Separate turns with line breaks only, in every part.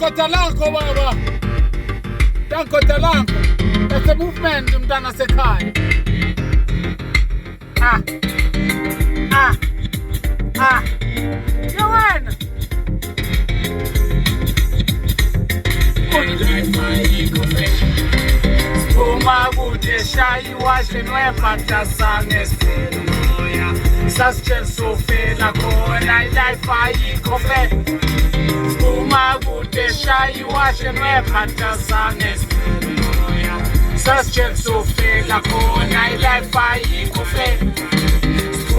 Tanko Talanko baba. Tanko Talanko. That's a movement mntana sekhaya. Yewena. Uma kude shayi washe nwepata sangesipelo moya sasitshela sofela khona ilife ayikho fe uma kude shayi washe nwepata sangesipelo moya sasitshela sofela khona ilife ayikho fe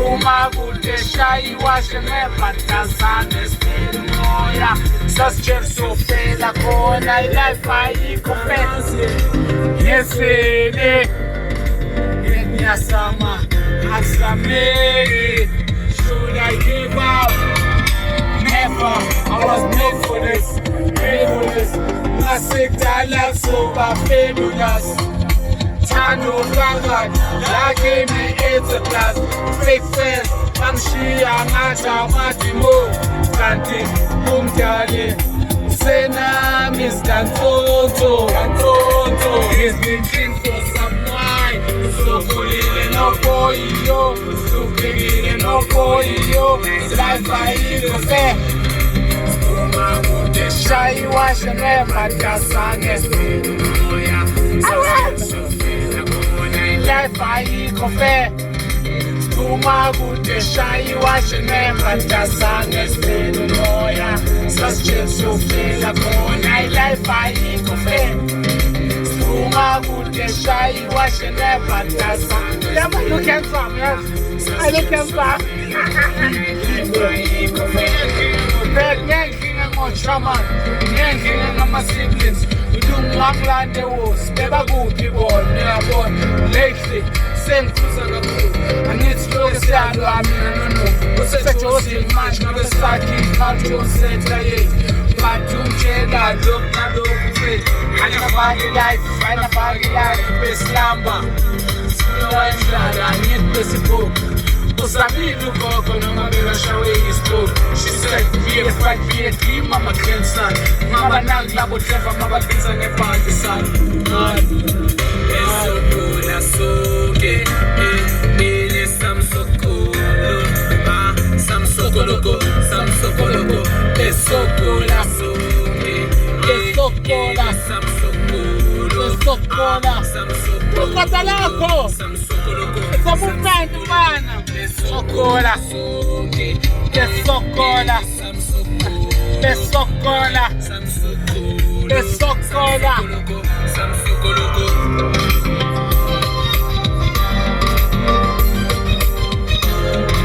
uma kude shayi washe nwepata sangesipelo moya sasitshela sofela khona ilife ayikho fe Yesele, Yenyasama, Asamere. Should I give up? Never. I was made for this, made for this. Classic dialogue, so fabulous. Tano Bangad, that gave me 8 class. Fake friends, I'm Shia, Mata, Matimo, Santi, Mumtali. Sena, Mr. Toto, he's been king for some wine. So good, no boy, yo. So big, no boy, yo. Life by you, fair. Shy, wash and never just sang as life by you, fair. Uma gute shayi washe nemba sanges pelo moya sasitshela sofela khona ilife ayikho fe Uma gute shayi washe nemba sanges yeah, but you came from, yes? I came from Ngenkinga ngochaman Ngenkinga ngama-siblings Udungwamlande wos Beba kuphi bona uyabona Lately sengiphuza kakhulu angithi siyalo mina no usejosi manje ngabe sakhi ngathi usetha yini but umtshela lokhu mfethu ayinabaki life besilamba siyowenza angithi besibhuku uzamile ugogo noma bekashawe isitoki she said be a fight be a team mama grandson mama nangi labo Trevor mababiza ngebhandi sana esokula soke ele samsokolo samsokoloko esokula soke esokola samsokolo ukatalako samsokoloko it's a movement man sokola esokola esokola esokola samsokoloko